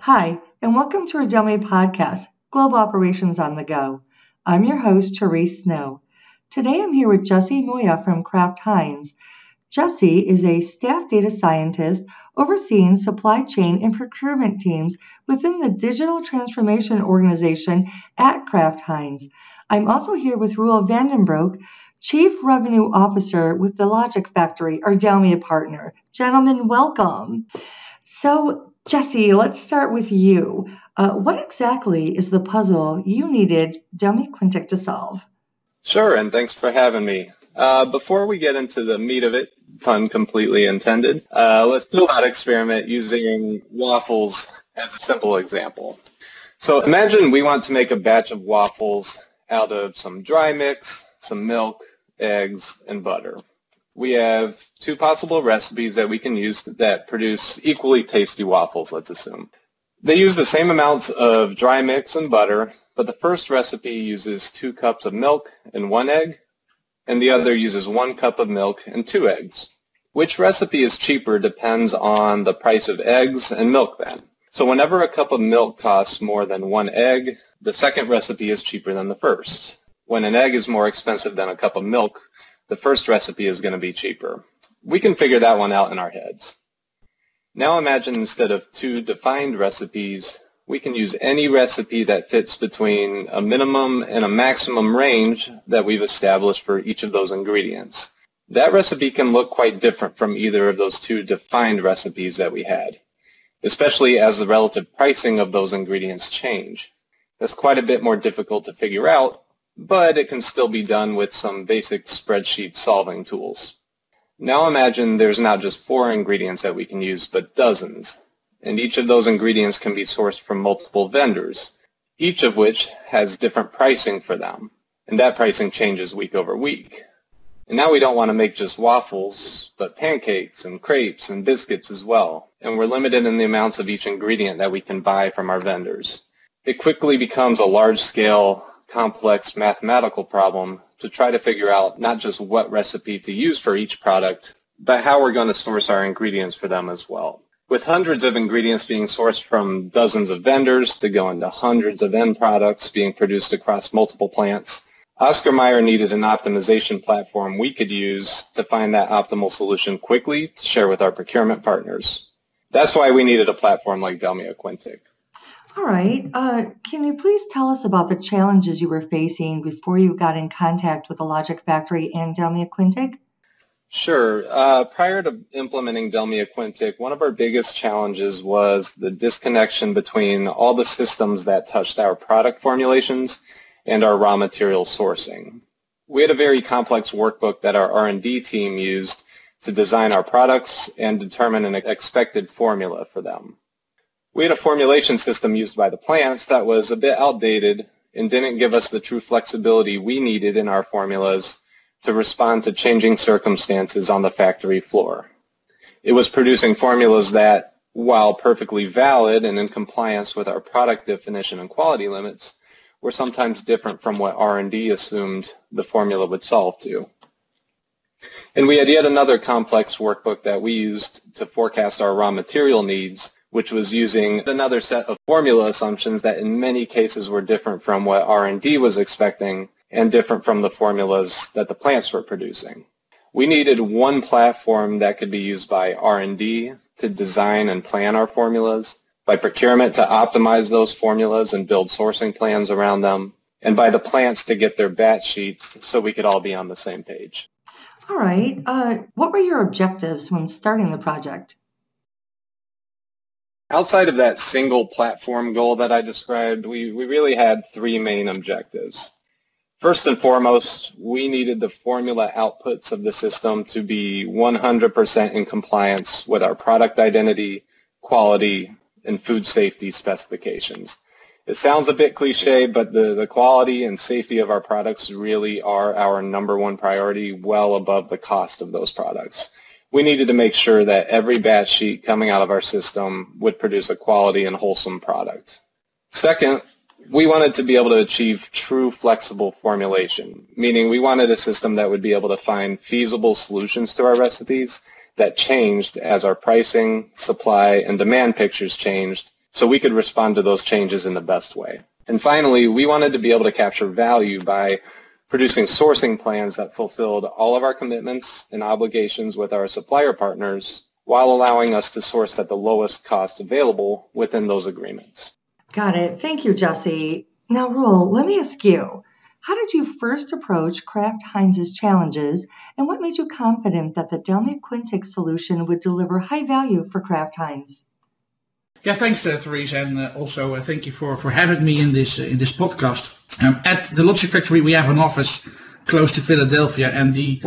Hi, and welcome to our DELMIA podcast, Global Operations on the Go. I'm your host, Therese Snow. Today I'm here with Jesse Moya from Kraft Heinz. Jesse is a staff data scientist overseeing supply chain and procurement teams within the digital transformation organization at Kraft Heinz. I'm also here with Roel Vandenbroek, Chief Revenue Officer with the Logic Factory, our DELMIA partner. Gentlemen, welcome. So, Jesse, let's start with you. What exactly is the puzzle you needed DELMIA Quintiq to solve? Sure, and thanks for having me. Before we get into the meat of it, pun completely intended, let's do that experiment using waffles as a simple example. So imagine we want to make a batch of waffles out of some dry mix, some milk, eggs, and butter. We have two possible recipes that we can use that produce equally tasty waffles, let's assume. They use the same amounts of dry mix and butter, but the first recipe uses 2 cups of milk and 1 egg, and the other uses 1 cup of milk and 2 eggs. Which recipe is cheaper depends on the price of eggs and milk then. So whenever a cup of milk costs more than 1 egg, the second recipe is cheaper than the first. When an egg is more expensive than a cup of milk, the first recipe is going to be cheaper. We can figure that one out in our heads. Now imagine instead of 2 defined recipes, we can use any recipe that fits between a minimum and a maximum range that we've established for each of those ingredients. That recipe can look quite different from either of those 2 defined recipes that we had, especially as the relative pricing of those ingredients change. That's quite a bit more difficult to figure out, but it can still be done with some basic spreadsheet solving tools. Now imagine there's not just 4 ingredients that we can use, but dozens, and each of those ingredients can be sourced from multiple vendors, each of which has different pricing for them, and that pricing changes week over week. And now we don't want to make just waffles, but pancakes and crepes and biscuits as well, and we're limited in the amounts of each ingredient that we can buy from our vendors. It quickly becomes a large-scale, complex mathematical problem to try to figure out not just what recipe to use for each product, but how we're going to source our ingredients for them as well. With hundreds of ingredients being sourced from dozens of vendors to go into hundreds of end products being produced across multiple plants, Oscar Mayer needed an optimization platform we could use to find that optimal solution quickly to share with our procurement partners. That's why we needed a platform like DELMIA Quintiq. All right. Can you please tell us about the challenges you were facing before you got in contact with the Logic Factory and DELMIA Quintiq? Sure. Prior to implementing DELMIA Quintiq, one of our biggest challenges was the disconnection between all the systems that touched our product formulations and our raw material sourcing. We had a very complex workbook that our R&D team used to design our products and determine an expected formula for them. We had a formulation system used by the plants that was a bit outdated and didn't give us the true flexibility we needed in our formulas to respond to changing circumstances on the factory floor. It was producing formulas that, while perfectly valid and in compliance with our product definition and quality limits, were sometimes different from what R&D assumed the formula would solve to. And we had yet another complex workbook that we used to forecast our raw material needs, which was using another set of formula assumptions that in many cases were different from what R&D was expecting and different from the formulas that the plants were producing. We needed one platform that could be used by R&D to design and plan our formulas, by procurement to optimize those formulas and build sourcing plans around them, and by the plants to get their batch sheets so we could all be on the same page. All right. What were your objectives when starting the project? Outside of that single platform goal that I described, we really had 3 main objectives. First and foremost, we needed the formula outputs of the system to be 100% in compliance with our product identity, quality, and food safety specifications. It sounds a bit cliche, but the quality and safety of our products really are our #1 priority, well above the cost of those products. We needed to make sure that every batch sheet coming out of our system would produce a quality and wholesome product. Second, we wanted to be able to achieve true flexible formulation, meaning we wanted a system that would be able to find feasible solutions to our recipes that changed as our pricing, supply, and demand pictures changed so we could respond to those changes in the best way. And finally, we wanted to be able to capture value by producing sourcing plans that fulfilled all of our commitments and obligations with our supplier partners while allowing us to source at the lowest cost available within those agreements. Got it. Thank you, Jesse. Now, Roel, let me ask you, how did you first approach Kraft Heinz's challenges, and what made you confident that the DELMIA Quintiq solution would deliver high value for Kraft Heinz? Yeah, thanks, Therese, and also thank you for having me in this podcast. At the Logic Factory, we have an office close to Philadelphia, and the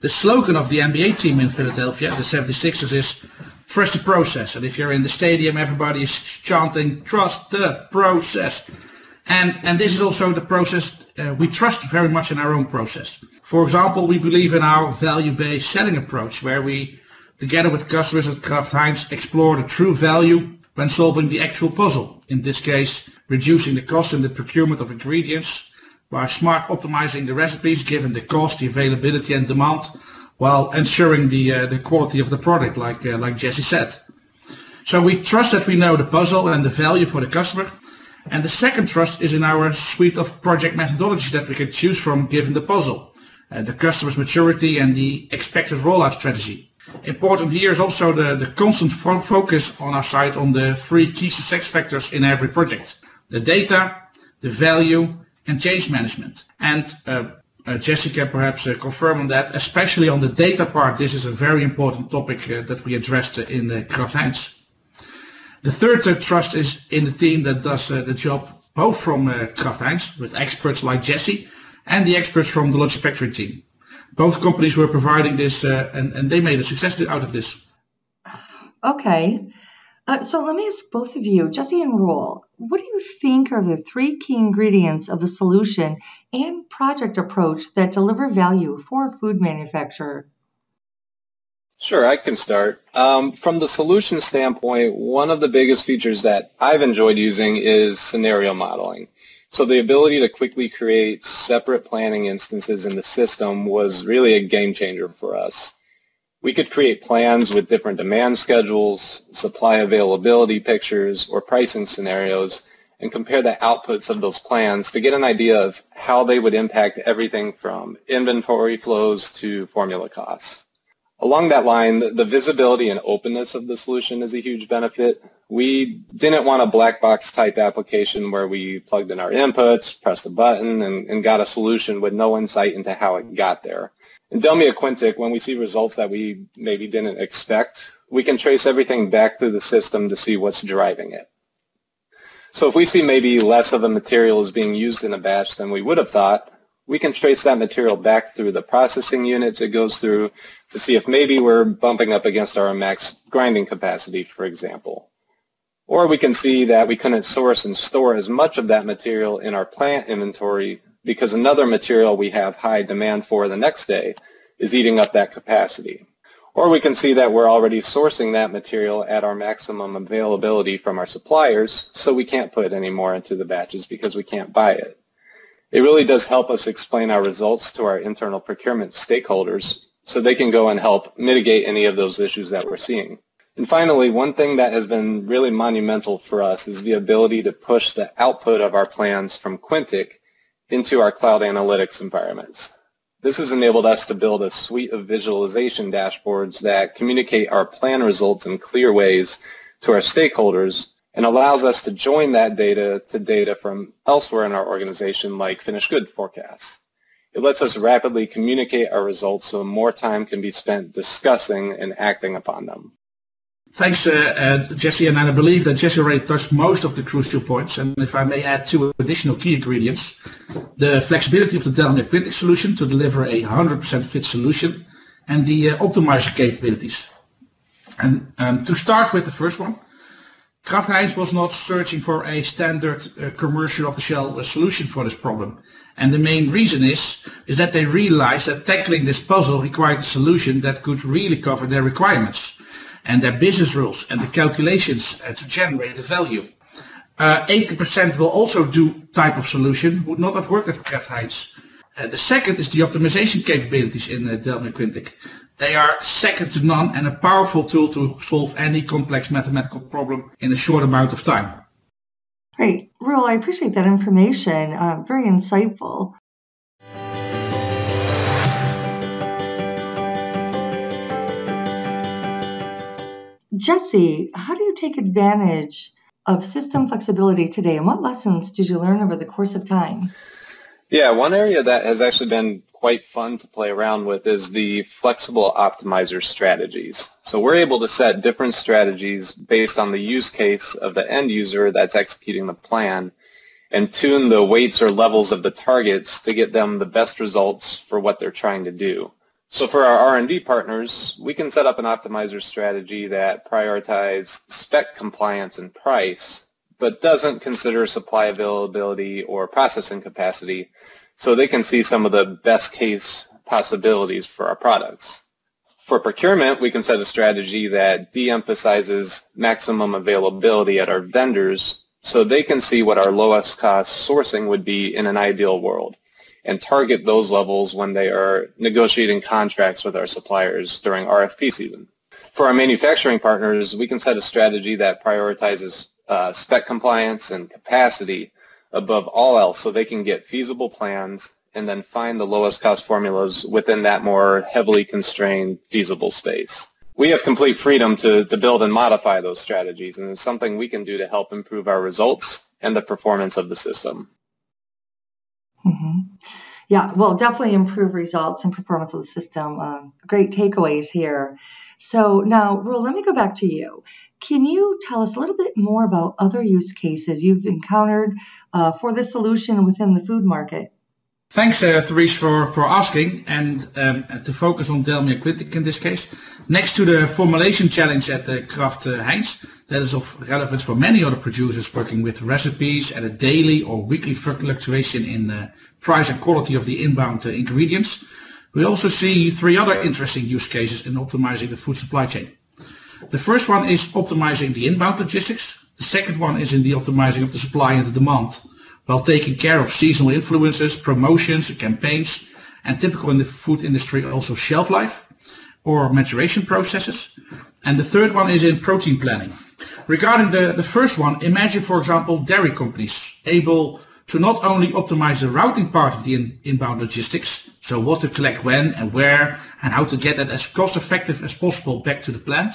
slogan of the NBA team in Philadelphia, the 76ers, is "Trust the process." And if you're in the stadium, everybody is chanting "Trust the process." And this is also the process we trust very much in our own process. For example, we believe in our value-based selling approach, where we, together with customers at Kraft Heinz, explore the true value when solving the actual puzzle. In this case, reducing the cost in the procurement of ingredients by smart optimizing the recipes given the cost, the availability and demand, while ensuring the quality of the product, like Jesse said. So we trust that we know the puzzle and the value for the customer. And the second trust is in our suite of project methodologies that we can choose from given the puzzle, the customer's maturity and the expected rollout strategy. Important here is also the constant focus on our side on the 3 key success factors in every project: the data, the value, and change management. And Jesse can perhaps confirm on that, especially on the data part. This is a very important topic that we addressed in Kraft Heinz. The third trust is in the team that does the job, both from Kraft Heinz, with experts like Jesse, and the experts from the Logic Factory team. Both companies were providing this, and they made a success out of this. Okay. So let me ask both of you, Jesse and Roel, what do you think are the 3 key ingredients of the solution and project approach that deliver value for a food manufacturer? Sure, I can start. From the solution standpoint, one of the biggest features that I've enjoyed using is scenario modeling. So the ability to quickly create separate planning instances in the system was really a game changer for us. We could create plans with different demand schedules, supply availability pictures, or pricing scenarios, and compare the outputs of those plans to get an idea of how they would impact everything from inventory flows to formula costs. Along that line, the visibility and openness of the solution is a huge benefit. We didn't want a black box type application where we plugged in our inputs, pressed a button, and got a solution with no insight into how it got there. In DELMIA Quintiq, when we see results that we maybe didn't expect, we can trace everything back through the system to see what's driving it. So if we see maybe less of a material is being used in a batch than we would have thought, we can trace that material back through the processing units it goes through to see if maybe we're bumping up against our max grinding capacity, for example. Or we can see that we couldn't source and store as much of that material in our plant inventory because another material we have high demand for the next day is eating up that capacity. Or we can see that we're already sourcing that material at our maximum availability from our suppliers, so we can't put any more into the batches because we can't buy it. It really does help us explain our results to our internal procurement stakeholders so they can go and help mitigate any of those issues that we're seeing. And finally, one thing that has been really monumental for us is the ability to push the output of our plans from Quintiq into our cloud analytics environments. This has enabled us to build a suite of visualization dashboards that communicate our plan results in clear ways to our stakeholders and allows us to join that data to data from elsewhere in our organization, like finished good forecasts. It lets us rapidly communicate our results so more time can be spent discussing and acting upon them. Thanks, Jesse, and I believe that Jesse already touched most of the crucial points. And if I may add 2 additional key ingredients: the flexibility of the DELMIA Quintiq solution to deliver a 100% fit solution, and the optimizer capabilities. And to start with the first one, Kraft Heinz was not searching for a standard commercial off-the-shelf solution for this problem. And the main reason is that they realized that tackling this puzzle required a solution that could really cover their requirements and their business rules and the calculations to generate the value. 80% will also do type of solution would not have worked at Kraft Heinz. The second is the optimization capabilities in DELMIA Quintiq. They are second to none and a powerful tool to solve any complex mathematical problem in a short amount of time. Great. Roel, I appreciate that information. Very insightful. Jesse, how do you take advantage of system flexibility today, and what lessons did you learn over the course of time? Yeah, one area that has actually been quite fun to play around with is the flexible optimizer strategies. So we're able to set different strategies based on the use case of the end user that's executing the plan and tune the weights or levels of the targets to get them the best results for what they're trying to do. So for our R&D partners, we can set up an optimizer strategy that prioritizes spec compliance and price, but doesn't consider supply availability or processing capacity, so they can see some of the best case possibilities for our products. For procurement, we can set a strategy that de-emphasizes maximum availability at our vendors so they can see what our lowest cost sourcing would be in an ideal world and target those levels when they are negotiating contracts with our suppliers during RFP season. For our manufacturing partners, we can set a strategy that prioritizes spec compliance and capacity above all else so they can get feasible plans and then find the lowest cost formulas within that more heavily constrained feasible space. We have complete freedom to build and modify those strategies, and it's something we can do to help improve our results and the performance of the system. Mm-hmm. Yeah, well, definitely improve results and performance of the system. Great takeaways here. So now, Roel, let me go back to you. Can you tell us a little bit more about other use cases you've encountered for this solution within the food market? Thanks, Therese, for asking, and to focus on DELMIA Quintiq in this case. Next to the formulation challenge at Kraft Heinz, that is of relevance for many other producers working with recipes at a daily or weekly fluctuation in price and quality of the inbound ingredients. We also see three other interesting use cases in optimizing the food supply chain. The first one is optimizing the inbound logistics. The second one is in the optimizing of the supply and the demand, while taking care of seasonal influences, promotions, campaigns, and typical in the food industry also shelf life or maturation processes. And the third one is in protein planning. Regarding the first one, imagine, for example, dairy companies able to not only optimize the routing part of the inbound logistics, so what to collect when and where and how to get that as cost effective as possible back to the plant,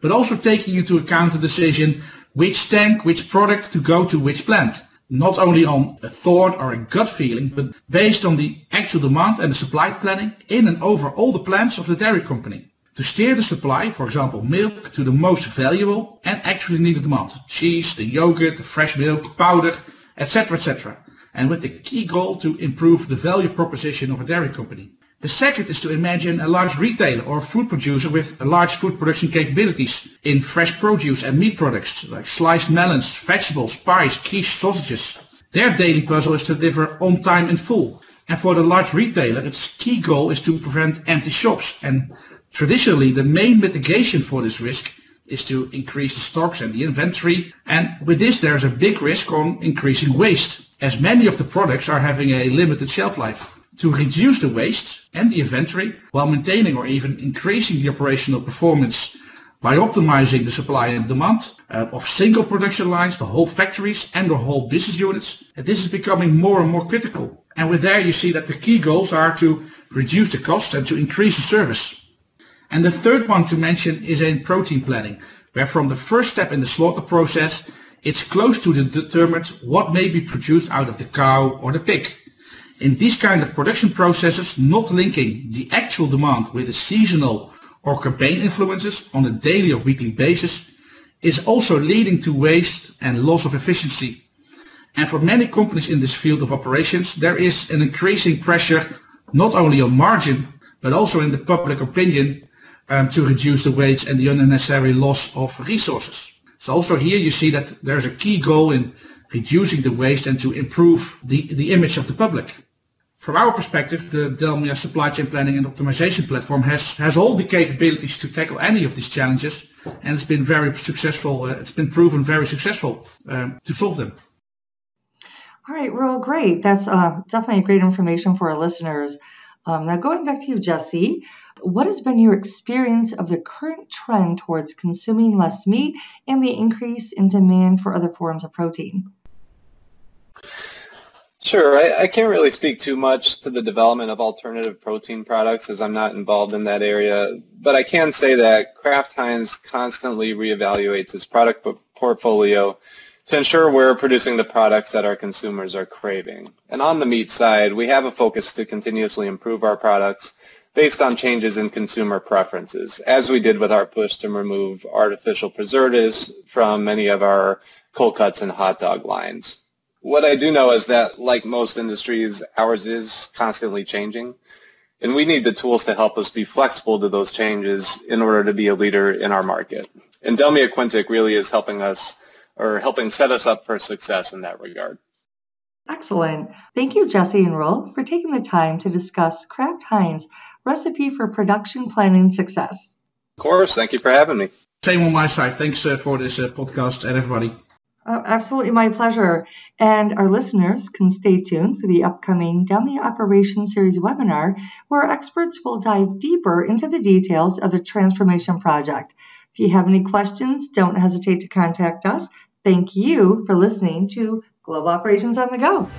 but also taking into account the decision which tank, which product to go to which plant. Not only on a thought or a gut feeling, but based on the actual demand and the supply planning in and over all the plants of the dairy company. To steer the supply, for example milk, to the most valuable and actually needed demand. Cheese, the yogurt, the fresh milk, powder, etc., etc. And with the key goal to improve the value proposition of a dairy company. The second is to imagine a large retailer or food producer with a large food production capabilities in fresh produce and meat products like sliced melons, vegetables, pies, quiche, sausages. Their daily puzzle is to deliver on time in full. And for the large retailer, its key goal is to prevent empty shops. And traditionally, the main mitigation for this risk is to increase the stocks and the inventory. And with this, there's a big risk on increasing waste, as many of the products are having a limited shelf life. To reduce the waste and the inventory while maintaining or even increasing the operational performance by optimizing the supply and demand of single production lines, the whole factories and the whole business units. And this is becoming more and more critical. And with there you see that the key goals are to reduce the cost and to increase the service. And the third one to mention is in protein planning, where from the first step in the slaughter process, it's close to determined what may be produced out of the cow or the pig. In these kind of production processes, not linking the actual demand with the seasonal or campaign influences on a daily or weekly basis is also leading to waste and loss of efficiency. And for many companies in this field of operations, there is an increasing pressure not only on margin, but also in the public opinion to reduce the waste and the unnecessary loss of resources. So also here you see that there's a key goal in reducing the waste and to improve the image of the public. From our perspective, the DELMIA supply chain planning and optimization platform has all the capabilities to tackle any of these challenges, and it's been very successful. It's been proven very successful to solve them. All right, well, great. That's definitely great information for our listeners. Now, going back to you, Jesse, what has been your experience of the current trend towards consuming less meat and the increase in demand for other forms of protein? Sure. I can't really speak too much to the development of alternative protein products as I'm not involved in that area, but I can say that Kraft Heinz constantly reevaluates its product portfolio to ensure we're producing the products that our consumers are craving. And on the meat side, we have a focus to continuously improve our products based on changes in consumer preferences, as we did with our push to remove artificial preservatives from many of our cold cuts and hot dog lines. What I do know is that, like most industries, ours is constantly changing, and we need the tools to help us be flexible to those changes in order to be a leader in our market. And DELMIA Quintiq really is helping set us up for success in that regard. Excellent. Thank you, Jesse and Roel, for taking the time to discuss Kraft Heinz recipe for production planning success. Of course. Thank you for having me. Same on my side. Thanks for this podcast and everybody. Absolutely my pleasure. And our listeners can stay tuned for the upcoming DELMIA Operations Series webinar, where experts will dive deeper into the details of the transformation project. If you have any questions, don't hesitate to contact us. Thank you for listening to Global Operations on the Go.